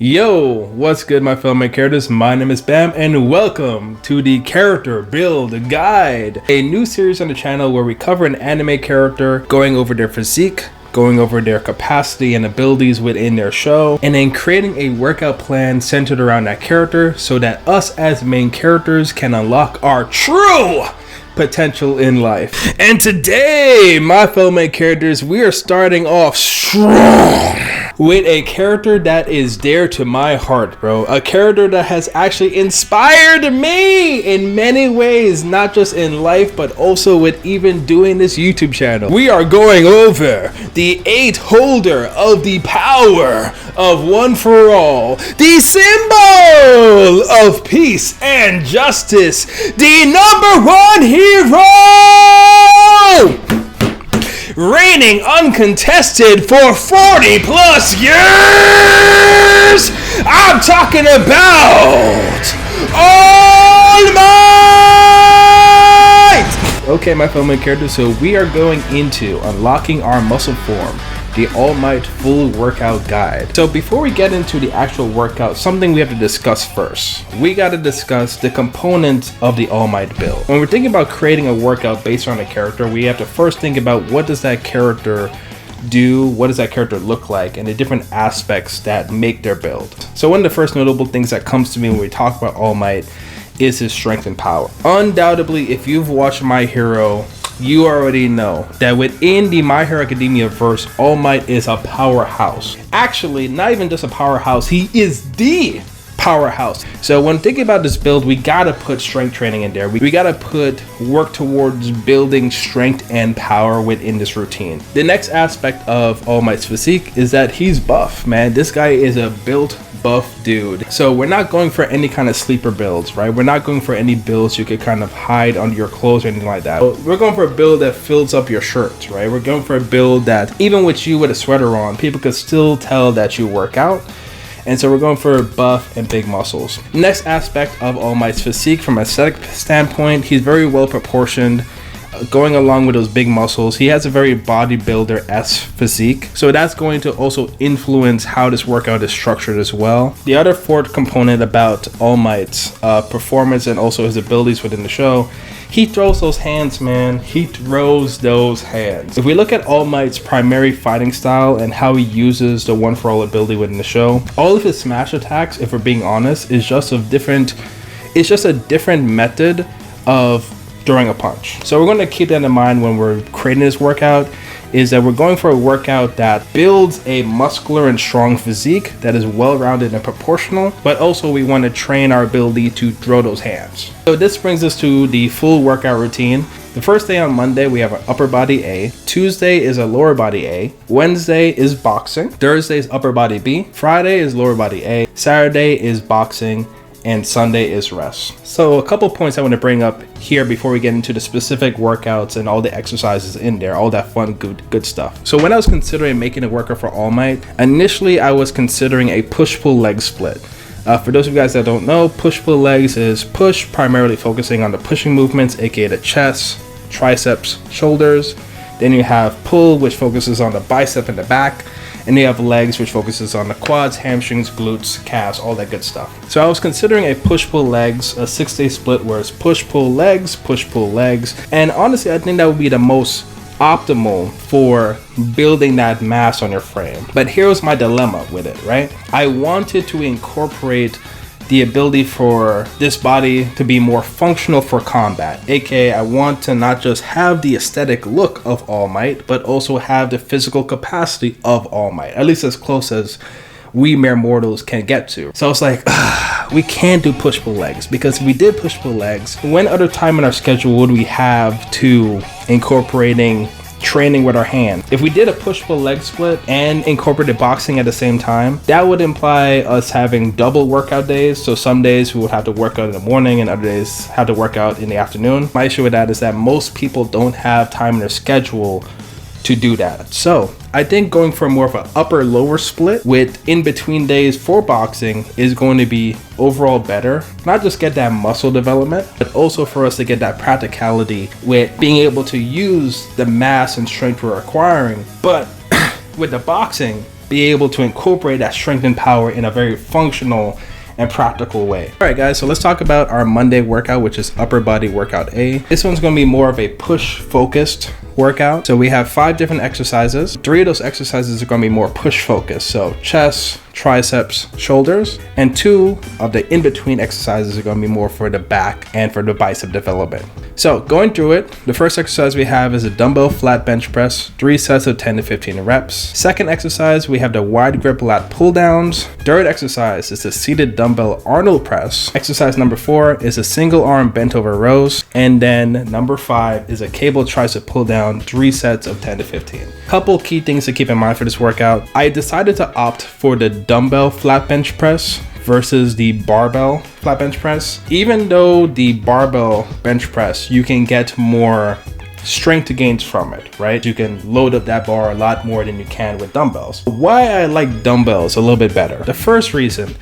Yo, what's good my fellow characters? My name is Bam and welcome to the Character Build Guide, a new series on the channel where we cover an anime character, going over their physique, going over their capacity and abilities within their show, and then creating a workout plan centered around that character so that us as main characters can unlock our true potential in life. And today, my fellow main characters, we are starting off strong with a character that is dear to my heart, bro. A character that has actually inspired me in many ways, not just in life, but also with even doing this YouTube channel. We are going over the 8 holder of the power of one for all, the symbol of peace and justice, the #1 hero, reigning uncontested for 40 plus years. I'm talking about All Might. Okay, my fellow characters, so we are going into unlocking our muscle form, the All Might full workout guide. So before we get into the actual workout, something we have to discuss first. We got to discuss the components of the All Might build. When we're thinking about creating a workout based on a character, we have to first think about what does that character do, what does that character look like, and the different aspects that make their build. So one of the first notable things that comes to me when we talk about All Might is his strength and power. Undoubtedly, if you've watched My Hero, you already know that within the My Hero Academia verse, All Might is a powerhouse. Actually, not even just a powerhouse, he is the powerhouse. So when thinking about this build, we gotta put strength training in there. We gotta work towards building strength and power within this routine. The next aspect of All Might's physique is that he's buff, man. This guy is a built buff dude. So we're not going for any kind of sleeper builds, right? We're not going for any builds you could kind of hide under your clothes or anything like that. We're going for a build that fills up your shirts, right? We're going for a build that even with you with a sweater on, people could still tell that you work out. And so we're going for buff and big muscles. Next aspect of All Might's physique from an aesthetic standpoint, he's very well proportioned. Going along with those big muscles, he has a very bodybuilder-esque physique, so that's going to also influence how this workout is structured as well. The other fourth component about All Might's performance and also his abilities within the show, he throws those hands, man. He throws those hands. If we look at All Might's primary fighting style and how he uses the one for all ability within the show, all of his smash attacks, if we're being honest, is just a different method of throwing a punch. So we're going to keep that in mind when we're creating this workout, is that we're going for a workout that builds a muscular and strong physique that is well-rounded and proportional, but also we want to train our ability to throw those hands. So this brings us to the full workout routine. The first day on Monday, we have an upper body A. Tuesday is a lower body A. Wednesday is boxing. Thursday is upper body B. Friday is lower body A. Saturday is boxing. And Sunday is rest. So a couple points I want to bring up here before we get into the specific workouts and all the exercises in there, all that fun, good stuff. So when I was considering making a workout for All Might, initially I was considering a push-pull leg split. For those of you guys that don't know, push-pull legs is push, primarily focusing on the pushing movements, aka the chest, triceps, shoulders. Then you have pull, which focuses on the bicep and the back. And you have legs, which focuses on the quads, hamstrings, glutes, calves, all that good stuff. So I was considering a push-pull legs, a 6-day split where it's push-pull legs. And honestly, I think that would be the most optimal for building that mass on your frame. But here's my dilemma with it, right? I wanted to incorporate the ability for this body to be more functional for combat, aka I want to not just have the aesthetic look of All Might, but also have the physical capacity of All Might, at least as close as we mere mortals can get to. So it's like, we can't do push-pull legs, because if we did push-pull legs, when other time in our schedule would we have to incorporating training with our hand? If we did a push-pull leg split and incorporated boxing at the same time, that would imply us having double workout days. So some days we would have to work out in the morning and other days have to work out in the afternoon. My issue with that is that most people don't have time in their schedule to do that. So I think going for more of an upper lower split with in between days for boxing is going to be overall better. Not just get that muscle development, but also for us to get that practicality with being able to use the mass and strength we're acquiring. But with the boxing, be able to incorporate that strength and power in a very functional and practical way. All right, guys, so let's talk about our Monday workout, which is upper body workout A. This one's gonna be more of a push focused workout. So we have 5 different exercises. 3 of those exercises are gonna be more push focused. So chest, triceps, shoulders, and 2 of the in-between exercises are gonna be more for the back and for the bicep development. So going through it, the first exercise we have is a dumbbell flat bench press, 3 sets of 10 to 15 reps. Second exercise, we have the wide grip lat pull downs. Third exercise is the seated dumbbell Arnold press. Exercise number 4 is a single arm bent over rows. And then number 5 is a cable tricep pull down, 3 sets of 10 to 15. Couple key things to keep in mind for this workout. I decided to opt for the dumbbell flat bench press versus the barbell flat bench press. Even though the barbell bench press, you can get more strength gains from it, right? You can load up that bar a lot more than you can with dumbbells. Why I like dumbbells a little bit better. The first reason,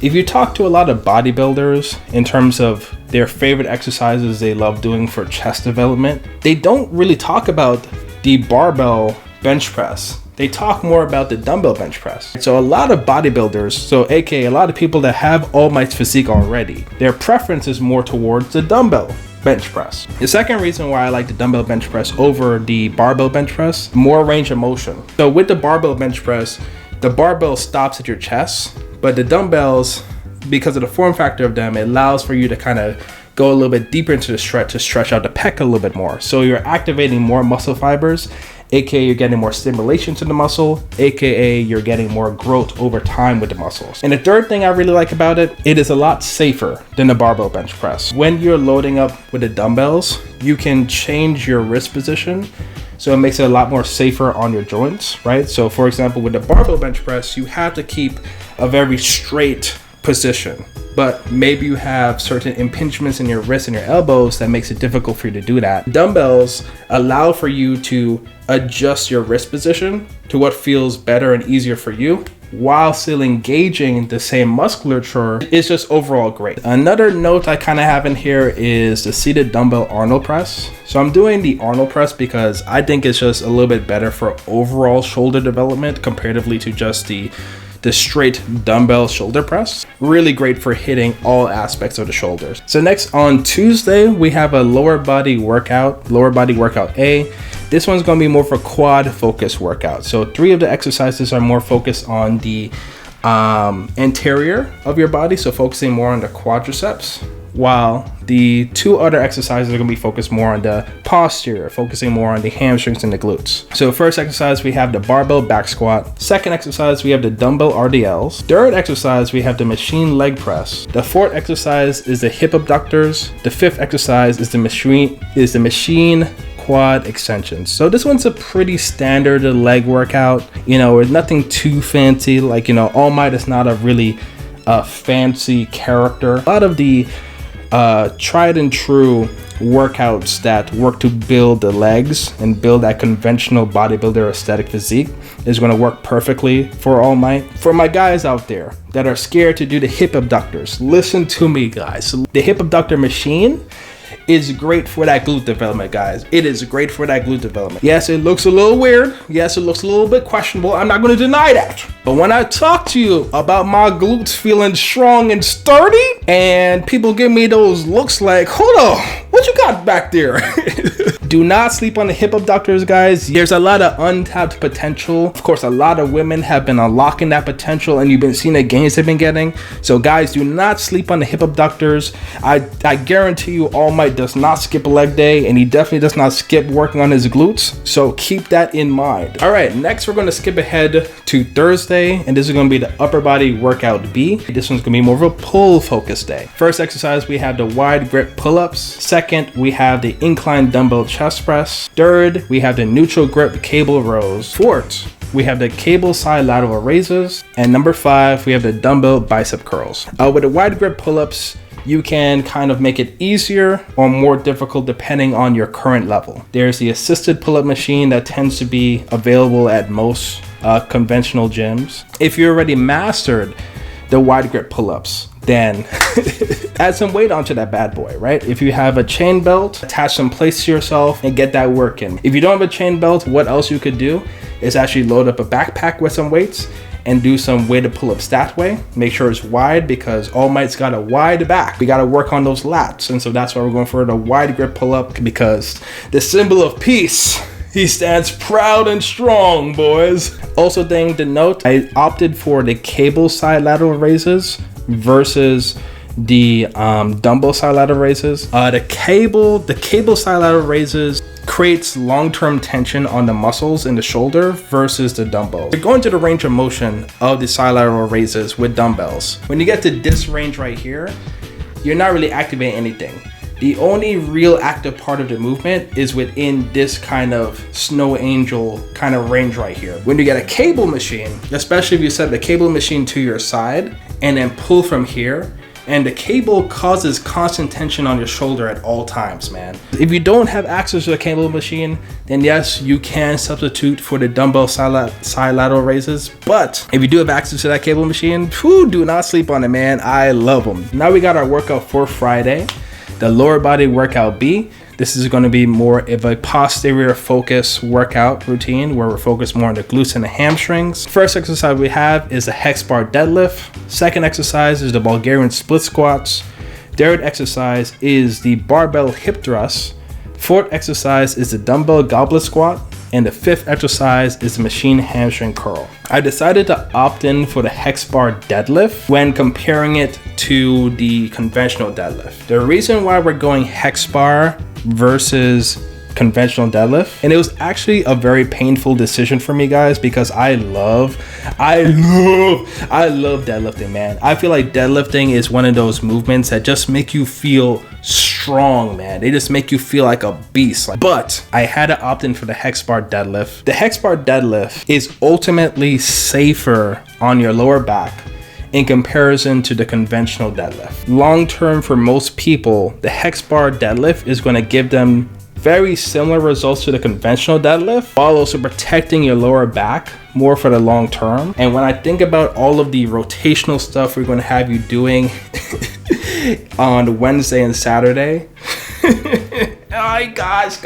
if you talk to a lot of bodybuilders in terms of their favorite exercises they love doing for chest development, they don't really talk about the barbell bench press. They talk more about the dumbbell bench press. So a lot of bodybuilders, so aka a lot of people that have All Might's physique already, their preference is more towards the dumbbell bench press. The second reason why I like the dumbbell bench press over the barbell bench press, more range of motion. So with the barbell bench press, the barbell stops at your chest, but the dumbbells, because of the form factor of them, it allows for you to kind of go a little bit deeper into the stretch to stretch out the pec a little bit more. So you're activating more muscle fibers, aka you're getting more stimulation to the muscle, aka you're getting more growth over time with the muscles. And the third thing I really like about it, it is a lot safer than the barbell bench press. When you're loading up with the dumbbells, you can change your wrist position, so it makes it a lot more safer on your joints, right? So for example, with the barbell bench press, you have to keep a very straight position, but maybe you have certain impingements in your wrists and your elbows that makes it difficult for you to do that. Dumbbells allow for you to adjust your wrist position to what feels better and easier for you while still engaging the same musculature. It's just overall great. Another note I kind of have in here is the seated dumbbell Arnold press. So I'm doing the Arnold press because I think it's just a little bit better for overall shoulder development comparatively to just the straight dumbbell shoulder press. Really great for hitting all aspects of the shoulders. So next on Tuesday, we have a lower body workout A. This one's gonna be more for quad focus workout. So 3 of the exercises are more focused on the anterior of your body, so focusing more on the quadriceps, while the 2 other exercises are going to be focused more on the posterior, focusing more on the hamstrings and the glutes. So first exercise, we have the barbell back squat. Second exercise, we have the dumbbell RDLs. Third exercise, we have the machine leg press. The fourth exercise is the hip abductors. The fifth exercise is the machine quad extensions. So this one's a pretty standard leg workout, you know, with nothing too fancy. Like, you know, All Might is not a really fancy character. A lot of the tried and true workouts that work to build the legs and build that conventional bodybuilder aesthetic physique is going to work perfectly for All Might. For my guys out there that are scared to do the hip abductors, listen to me, guys. The hip abductor machine is great for that glute development, guys. It is great for that glute development. Yes, it looks a little weird. Yes, it looks a little bit questionable. I'm not going to deny that. But when I talk to you about my glutes feeling strong and sturdy, and people give me those looks like, hold on, what you got back there? Do not sleep on the hip abductors, guys. There's a lot of untapped potential. Of course, a lot of women have been unlocking that potential, and you've been seeing the gains they've been getting. So guys, do not sleep on the hip abductors. I guarantee you All Might does not skip a leg day, and he definitely does not skip working on his glutes. So keep that in mind. All right, next we're going to skip ahead to Thursday, and this is going to be the upper body workout B. This one's going to be more of a pull focus day. First exercise, we have the wide grip pull-ups. Second, we have the incline dumbbell chest press. Third, we have the neutral grip cable rows. Fourth, we have the cable side lateral raises. And number 5, we have the dumbbell bicep curls. With the wide grip pull-ups, you can kind of make it easier or more difficult depending on your current level. There's the assisted pull-up machine that tends to be available at most conventional gyms. If you already mastered the wide grip pull-ups, then add some weight onto that bad boy, right? If you have a chain belt, attach some plates to yourself and get that work in. If you don't have a chain belt, what else you could do is actually load up a backpack with some weights and do some weighted pull-ups that way. Make sure it's wide because All Might's got a wide back. We gotta work on those lats. And so that's why we're going for the wide grip pull-up, because the symbol of peace, he stands proud and strong, boys. Also thing to note, I opted for the cable side lateral raises versus the dumbbell side lateral raises. The cable side lateral raises creates long-term tension on the muscles in the shoulder versus the dumbbells. You're going to the range of motion of the side lateral raises with dumbbells. When you get to this range right here, you're not really activating anything. The only real active part of the movement is within this kind of snow angel kind of range right here. When you get a cable machine, especially if you set the cable machine to your side and then pull from here, and the cable causes constant tension on your shoulder at all times, man. If you don't have access to a cable machine, then yes, you can substitute for the dumbbell side lateral raises. But if you do have access to that cable machine, do not sleep on it, man. I love them. Now we got our workout for Friday, the lower body workout B. This is going to be more of a posterior focus workout routine where we're focused more on the glutes and the hamstrings. First exercise we have is the hex bar deadlift. Second exercise is the Bulgarian split squats. Third exercise is the barbell hip thrust. Fourth exercise is the dumbbell goblet squat. And the fifth exercise is the machine hamstring curl. I decided to opt in for the hex bar deadlift when comparing it to the conventional deadlift. The reason why we're going hex bar versus conventional deadlift, and it was actually a very painful decision for me, guys, because I love deadlifting, man. I feel like deadlifting is one of those movements that just make you feel strong, man. They just make you feel like a beast. But I had to opt in for the hex bar deadlift. The hex bar deadlift is ultimately safer on your lower back in comparison to the conventional deadlift. Long term, for most people, the hex bar deadlift is going to give them very similar results to the conventional deadlift while also protecting your lower back more for the long term. And when I think about all of the rotational stuff we're going to have you doing on Wednesday and Saturday, oh gosh,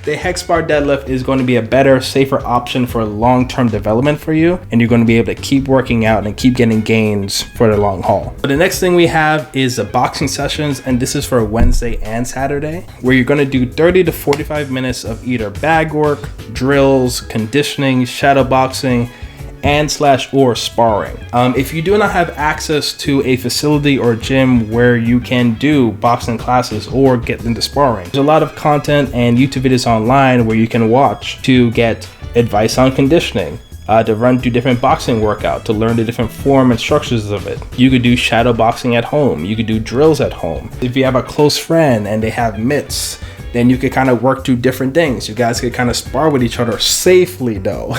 the hex bar deadlift is going to be a better, safer option for long-term development for you, and you're going to be able to keep working out and keep getting gains for the long haul. But the next thing we have is the boxing sessions, and this is for Wednesday and Saturday, where you're going to do 30 to 45 minutes of either bag work, drills, conditioning, shadow boxing, and/or sparring. If you do not have access to a facility or gym where you can do boxing classes or get into sparring, there's a lot of content and YouTube videos online where you can watch to get advice on conditioning, to run through different boxing workout, to learn the different form and structures of it. You could do shadow boxing at home. You could do drills at home. If you have a close friend and they have mitts, then you could kind of work through different things. You guys could kind of spar with each other safely though.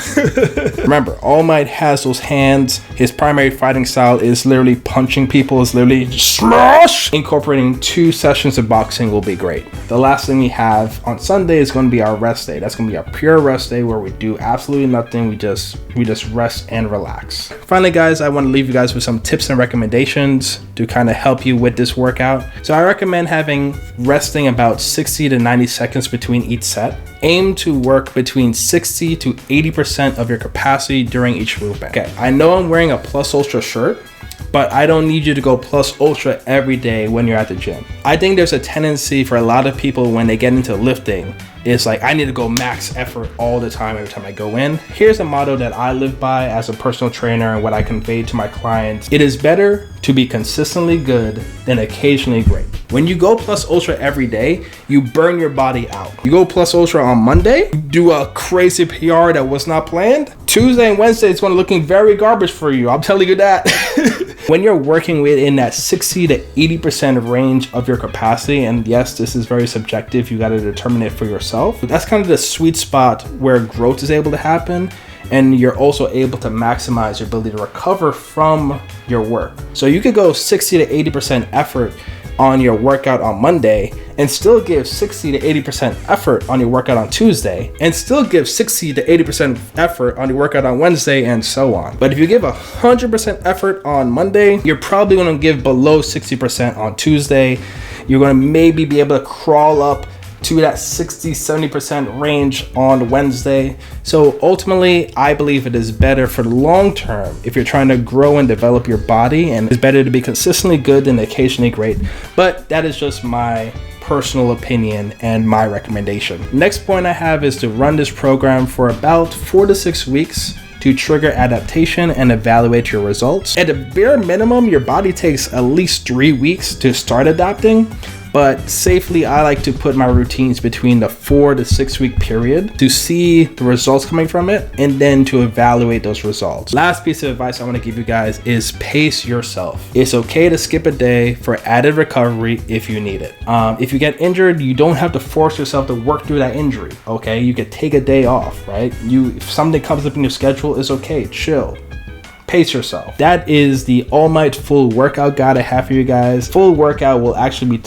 Remember, All Might has those hands. His primary fighting style is literally punching people, is literally smash. Incorporating 2 sessions of boxing will be great. The last thing we have on Sunday is going to be our rest day. That's going to be our pure rest day where we do absolutely nothing. We just rest and relax. Finally, guys, I want to leave you guys with some tips and recommendations to kind of help you with this workout. So I recommend resting about 60 to 90 seconds between each set. Aim to work between 60 to 80% of your capacity during each movement. Okay, I know I'm wearing a Plus Ultra shirt, but I don't need you to go Plus Ultra every day when you're at the gym. I think there's a tendency for a lot of people when they get into lifting, it's like, I need to go max effort all the time every time I go in. Here's a motto that I live by as a personal trainer and what I convey to my clients. It is better to be consistently good than occasionally great. When you go Plus Ultra every day, you burn your body out. You go Plus Ultra on Monday, you do a crazy PR that was not planned. Tuesday and Wednesday, it's going to looking very garbage for you. I'm telling you that. When you're working within that 60 to 80% range of your capacity, and yes, this is very subjective, you got to determine it for yourself. But that's kind of the sweet spot where growth is able to happen, and you're also able to maximize your ability to recover from your work. So you could go 60 to 80% effort on your workout on Monday, and still give 60 to 80% effort on your workout on Tuesday, and still give 60 to 80% effort on your workout on Wednesday, and so on. But if you give 100% effort on Monday, you're probably going to give below 60% on Tuesday. You're going to maybe be able to crawl up to that 60-70% range on Wednesday. So ultimately, I believe it is better for the long term if you're trying to grow and develop your body, and it's better to be consistently good than occasionally great. But that is just my personal opinion and my recommendation. Next point I have is to run this program for about 4 to 6 weeks to trigger adaptation and evaluate your results. At the bare minimum, your body takes at least 3 weeks to start adapting, but safely I like to put my routines between the 4 to 6 week period to see the results coming from it and then to evaluate those results. Last piece of advice I want to give you guys is pace yourself. It's okay to skip a day for added recovery if you need it. If you get injured, you don't have to force yourself to work through that injury, okay? You could take a day off, right? If something comes up in your schedule, it's okay, chill. Pace yourself. That is the All Might full workout guide I have for you guys. Full workout will actually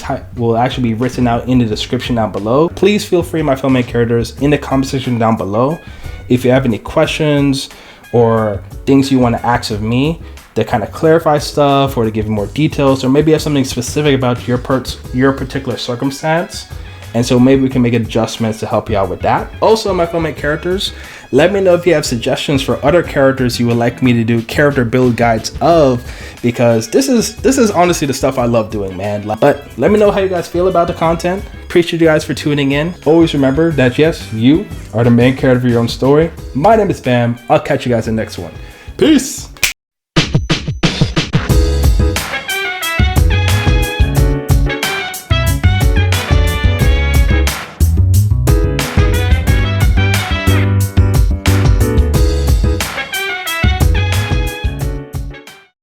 be written out in the description down below. Please feel free, my fellow characters, in the comment section down below if you have any questions or things you want to ask of me to kind of clarify stuff or to give you more details, or maybe you have something specific about your particular circumstance. And so maybe we can make adjustments to help you out with that. Also, my fellow characters, let me know if you have suggestions for other characters you would like me to do character build guides of, because this is honestly the stuff I love doing, man. But let me know how you guys feel about the content. Appreciate you guys for tuning in. Always remember that yes, you are the main character of your own story. My name is Bam. I'll catch you guys in the next one. Peace.